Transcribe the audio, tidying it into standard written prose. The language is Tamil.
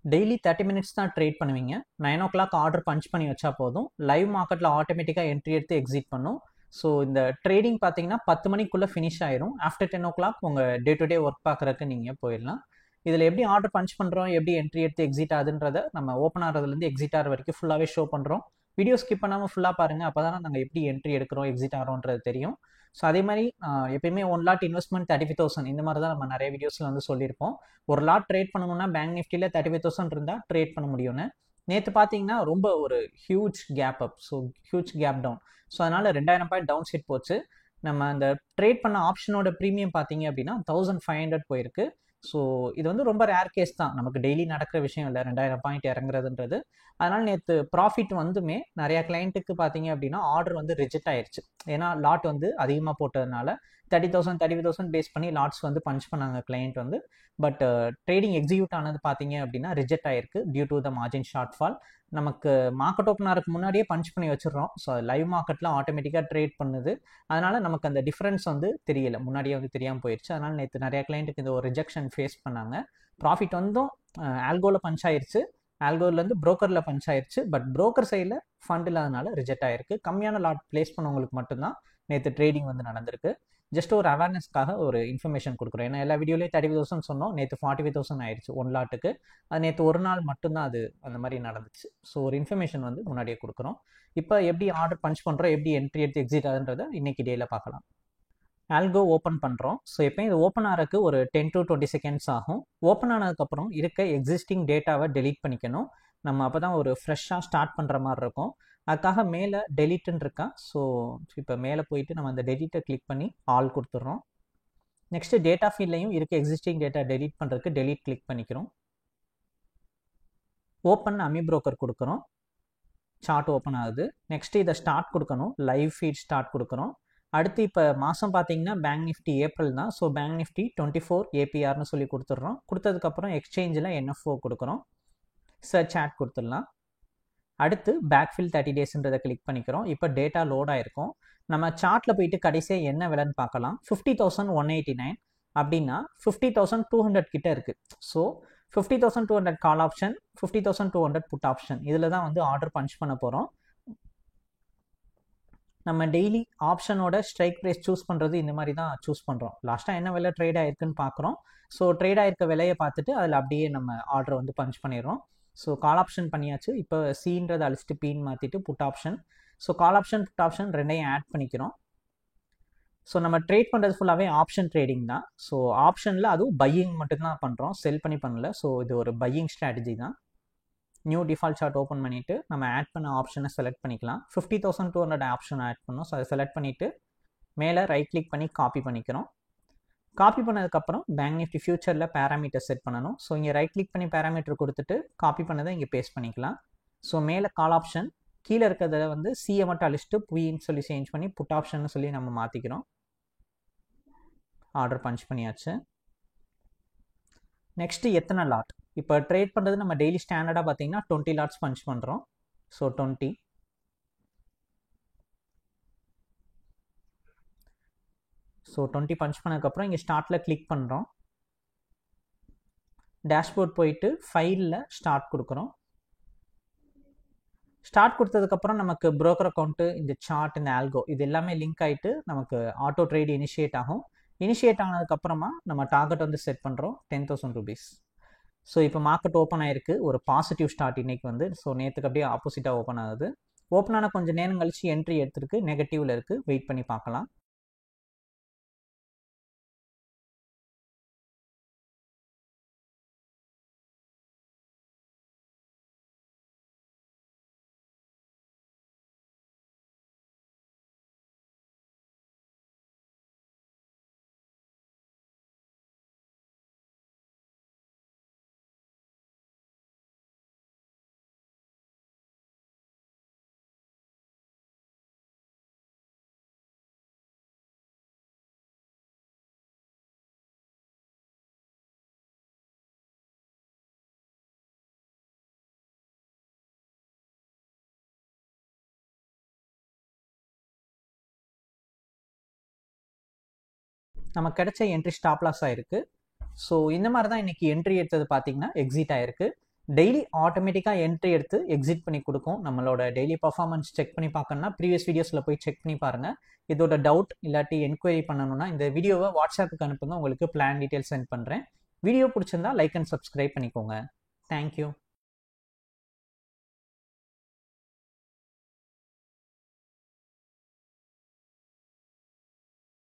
டெய்லி 30 மினிட்ஸ் தான் ட்ரேட் பண்ணுவீங்க. 9 ஓ கிளாக் ஆர்டர் பஞ்ச் பண்ணி வச்சா போதும். லைவ் மார்க்கெட்டில் ஆட்டோமேட்டிக்காக என்ட்ரி எடுத்து எக்ஸிட் பண்ணும். ஸோ இந்த ட்ரேடிங் பார்த்தீங்கன்னா 10 மணிக்குள்ளே ஃபினிஷ் ஆயிரும். ஆஃப்டர் 10 ஓ கிளாக் உங்கள் டே டு டே ஒர்க் பார்க்குறதுக்கு நீங்கள் போயிடலாம். இதில் எப்படி ஆர்டர் பஞ்ச் பண்ணுறோம், எப்படி என்ட்ரி எடுத்து எக்ஸிட் ஆகுதுன்றதை நம்ம ஓப்பன் ஆகிறதுலேருந்து எக்ஸிட் ஆகிற வரைக்கும் ஃபுல்லாகவே ஷோ பண்ணுறோம். வீடியோ ஸ்கிப் பண்ணாமல் ஃபுல்லாக பாருங்கள். அப்போ தானே நாங்கள் எப்படி என்ட்ரி எடுக்கிறோம், எக்ஸிட் ஆகிறோன்றது தெரியும். ஸோ அதே மாதிரி எப்பயுமே 1 லாட் இன்வெஸ்ட்மெண்ட் 35,000 இந்த மாதிரி தான் நம்ம நிறைய வீடியோஸில் வந்து சொல்லியிருப்போம். ஒரு லாட் ட்ரேட் பண்ணணும்னா பேங்க் நிஃப்டியில் 35,000 இருந்தால் ட்ரேட் பண்ண முடியும்னு. நேற்று பார்த்தீங்கன்னா ரொம்ப ஒரு huge gap up, so huge gap down. So அதனால் 2000 பாயிண்ட் டவுன் சைட் போச்சு. நம்ம அந்த ட்ரேட் பண்ண ஆப்ஷனோட ப்ரீமியம் பார்த்தீங்க அப்படின்னா 1500 போயிருக்கு. ஸோ இது வந்து ரொம்ப ரேர் கேஸ் தான், நமக்கு டெய்லி நடக்கிற விஷயம் இல்லை 2000 பாயிண்ட் இறங்குறதுன்றது. அதனால் நேற்று ப்ராஃபிட் வந்துமே நிறையா கிளைண்ட்டுக்கு பார்த்தீங்க அப்படின்னா ஆர்டர் வந்து ரிஜெக்ட் ஆயிடுச்சு. ஏன்னா லாட் வந்து அதிகமாக போட்டதுனால 30,000 பேஸ் பண்ணி லாட்ஸ் வந்து பஞ்ச் பண்ணாங்க கிளைண்ட் வந்து. பட் ட்ரேடிங் எக்ஸிக்யூட் ஆனது பார்த்தீங்க அப்படின்னா ரிஜெக்ட் ஆயிருக்கு due to the margin shortfall. நமக்கு மார்க்கெட் ஓப்பன் ஆகிறதுக்கு முன்னாடியே பஞ்ச் பண்ணி வச்சிடறோம். ஸோ லைவ் மார்க்கெட்டில் ஆட்டோமேட்டிக்காக ட்ரேட் பண்ணுது. அதனால் நமக்கு அந்த டிஃப்ரென்ஸ் வந்து தெரியல, முன்னாடியே வந்து தெரியாமல் போயிடுச்சு. அதனால் நேற்று நிறையா கிளைண்ட்டுக்கு இந்த ஒரு ரிஜெக்ஷன் ஃபேஸ் பண்ணாங்க. ப்ராஃபிட் வந்தும் ஆல்கோவில் பஞ்ச் ஆயிடுச்சு, ஆல்கோவிலேருந்து ப்ரோக்கரில் பஞ்ச் ஆயிடுச்சு. பட் ப்ரோக்கர் சைடில் ஃபண்ட் இல்லாதனால ரிஜெக்ட் ஆயிருக்கு. கம்மியான லாட் பிளேஸ் பண்ணவங்களுக்கு மட்டும்தான் நேற்று ட்ரேடிங் வந்து நடந்திருக்கு. ஜஸ்ட் ஒரு அவேர்னஸ்க்காக ஒரு இன்ஃபர்மேஷன் கொடுக்குறோம். ஏன்னா எல்லா வீடியோலேயும் 30,000 சொன்னோம், நேற்று 45,000 ஆயிடுச்சு 1 லாட்டுக்கு. அது நேற்று ஒரு நாள் மட்டும்தான் அது அந்த மாதிரி நடந்துச்சு. ஸோ ஒரு இன்ஃபர்மேஷன் வந்து முன்னாடியே கொடுக்குறோம். இப்போ எப்படி ஆர்டர் பஞ்ச் பண்ணுறோம், எப்படி என்ட்ரி எடுத்து எக்ஸிட் ஆகுன்றதை இன்னைக்கு டேயில் பார்க்கலாம். ஆல்கோ ஓப்பன் பண்ணுறோம். ஸோ எப்போயும் இது ஓப்பன் ஆகிறதுக்கு ஒரு 10 to 20 செகண்ட்ஸ் ஆகும். ஓப்பன் ஆனதுக்கப்புறம் இருக்க எக்ஸிஸ்டிங் டேட்டாவை டெலீட் பண்ணிக்கணும். நம்ம அப்போ தான் ஒரு ஃப்ரெஷ்ஷாக ஸ்டார்ட் பண்ணுற மாதிரி இருக்கும். அதுக்காக மேலே டெலீட்டுன்னு இருக்கா. ஸோ இப்போ மேலே போயிட்டு நம்ம அந்த டெலீட்டை கிளிக் பண்ணி ஆல் கொடுத்துட்றோம். நெக்ஸ்ட்டு டேட்டா ஃபீல்ட்லையும் இருக்க எக்ஸிஸ்டிங் டேட்டா டெலீட் பண்ணுறதுக்கு டெலீட் கிளிக் பண்ணிக்கிறோம். ஓப்பன் அமி ப்ரோக்கர் கொடுக்குறோம். சார்ட் ஓப்பன் ஆகுது. நெக்ஸ்ட்டு இதை ஸ்டார்ட் கொடுக்கணும், லைவ் ஃபீட் ஸ்டார்ட் கொடுக்குறோம். அடுத்து இப்போ மாதம் பார்த்தீங்கன்னா பேங்க் நிஃப்டி ஏப்ரல் தான். ஸோ பேங்க் நிஃப்டி 24 APRனு சொல்லி கொடுத்துட்றோம். கொடுத்ததுக்கப்புறம் எக்ஸ்சேஞ்சில் NFO கொடுக்குறோம். சர்ச் ஆட் கொடுத்துடலாம். அடுத்து பேக்ஃபில் 30 டேஸ்ன்றதை கிளிக் பண்ணிக்கிறோம். இப்போ டேட்டா லோட் ஆகிருக்கும். நம்ம சார்ட்டில் போயிட்டு கடைசியாக என்ன விலைன்னு பார்க்கலாம். 50,189 அப்படின்னா 50,200 கிட்ட இருக்குது. So 50,200 call option, 50,200 put option, இதில் தான் வந்து ஆர்டர் பஞ்ச் பண்ண போகிறோம். நம்ம டெய்லி ஆப்ஷனோட ஸ்ட்ரைக் ப்ரைஸ் சூஸ் பண்ணுறது இந்த மாதிரி தான் சூஸ் பண்ணுறோம். லாஸ்ட்டாக என்ன விலை ட்ரேட் ஆயிருக்குன்னு பார்க்குறோம். ஸோ ட்ரேட் ஆயிருக்க விலையை பார்த்துட்டு அதில் அப்படியே நம்ம ஆர்டரை வந்து பஞ்ச் பண்ணிடுறோம். ஸோ கால் ஆப்ஷன் பண்ணியாச்சு. இப்போ சீன்றதை அழிச்சிட்டு பீன் மாற்றிட்டு put option. So call option put option ரெண்டையும் ஆட் பண்ணிக்கிறோம். ஸோ நம்ம ட்ரேட் பண்ணுறது ஃபுல்லாகவே ஆப்ஷன் ட்ரேடிங் தான். ஸோ ஆப்ஷனில் அதுவும் பையிங் மட்டும்தான் பண்ணுறோம், செல் பண்ணி பண்ணல. ஸோ இது ஒரு பையிங் ஸ்ட்ராட்டஜி தான். நியூ டிஃபால்ட் சார்ட் ஓப்பன் பண்ணிவிட்டு நம்ம ஆட் பண்ண ஆப்ஷனை செலக்ட் பண்ணிக்கலாம். 50,200 ஆப்ஷன் ஆட் பண்ணோம். ஸோ அதை செலக்ட் பண்ணிவிட்டு மேலே ரைட் கிளிக் பண்ணி காப்பி பண்ணிக்கிறோம். காப்பி பண்ணதுக்கப்புறம் பேங்க் நிஃப்டி ஃபியூச்சரில் பேராமீட்டர் செட் பண்ணணும். ஸோ இங்கே ரைட் கிளிக் பண்ணி பேராமீட்டர் கொடுத்துட்டு காப்பி பண்ணதை இங்கே பேஸ்ட் பண்ணிக்கலாம். ஸோ மேலே கால் ஆப்ஷன், கீழே இருக்கிறத வந்து சியை மட்டும் அழிச்சிட்டு புயின்னு சொல்லி சேஞ்ச் பண்ணி புட் ஆப்ஷன் சொல்லி நம்ம மாற்றிக்கிறோம். ஆர்டர் பஞ்ச் பண்ணியாச்சு. நெக்ஸ்ட்டு எத்தனை லாட். இப்போ ட்ரேட் பண்ணுறது நம்ம டெய்லி ஸ்டாண்டர்டாக பார்த்தீங்கன்னா 20 லாட்ஸ் பஞ்ச் பண்ணுறோம். ஸோ 20. ஸோ 20 பஞ்ச் பண்ணதுக்கப்புறம் இங்கே ஸ்டார்ட்டில் கிளிக் பண்ணுறோம். டேஷ்போர்ட் போயிட்டு ஃபைலில் ஸ்டார்ட் கொடுக்குறோம். ஸ்டார்ட் கொடுத்ததுக்கப்புறம் நமக்கு ப்ரோக்கர் அக்கௌண்ட்டு, இந்த சார்ட், இந்த ஆல்கோ இது எல்லாமே லிங்க் ஆகிட்டு நமக்கு ஆட்டோ ட்ரேட் இனிஷியேட் ஆகும். இனிஷியேட் ஆனதுக்கப்புறமா நம்ம டார்கெட் வந்து செட் பண்ணுறோம் 10,000 rupees. ஸோ இப்போ மார்க்கெட் ஓப்பன் ஆயிருக்கு, ஒரு பாசிட்டிவ் ஸ்டார்ட் இன்னைக்கு வந்து. ஸோ நேற்றுக்கு அப்படியே ஆப்போசிட்டாக ஓப்பன் ஆகுது. ஓப்பன் ஆன கொஞ்சம் நேரம் கழிச்சு என்ட்ரி எடுத்துருக்கு, நெகட்டிவ்ல இருக்குது, வெயிட் பண்ணி பார்க்கலாம். நமக்கு கிடைச்ச என்ட்ரி ஸ்டாப் லாஸ் ஆயிருக்கு. ஸோ இந்த மாதிரி தான் இன்னைக்கு என்ட்ரி எடுத்தது பார்த்தீங்கன்னா எக்ஸிட் ஆயிருக்கு. டெய்லி ஆட்டோமேட்டிக்காக என்ட்ரி எடுத்து எக்ஸிட் பண்ணி கொடுக்கும். நம்மளோட டெய்லி பர்ஃபார்மன்ஸ் செக் பண்ணி பார்க்கணும்னா ப்ரீவியஸ் வீடியோஸில் போய் செக் பண்ணி பாருங்கள். இதோட டவுட் இல்லாட்டி என்கொயரி பண்ணணும்னா இந்த வீடியோவை வாட்ஸ்அப்புக்கு அனுப்புங்க, உங்களுக்கு பிளான் டீட்டெயில்ஸ் சென்ட் பண்ணுறேன். வீடியோ பிடிச்சிருந்தா லைக் அண்ட் சப்ஸ்கிரைப் பண்ணிக்கோங்க. தேங்க்யூ.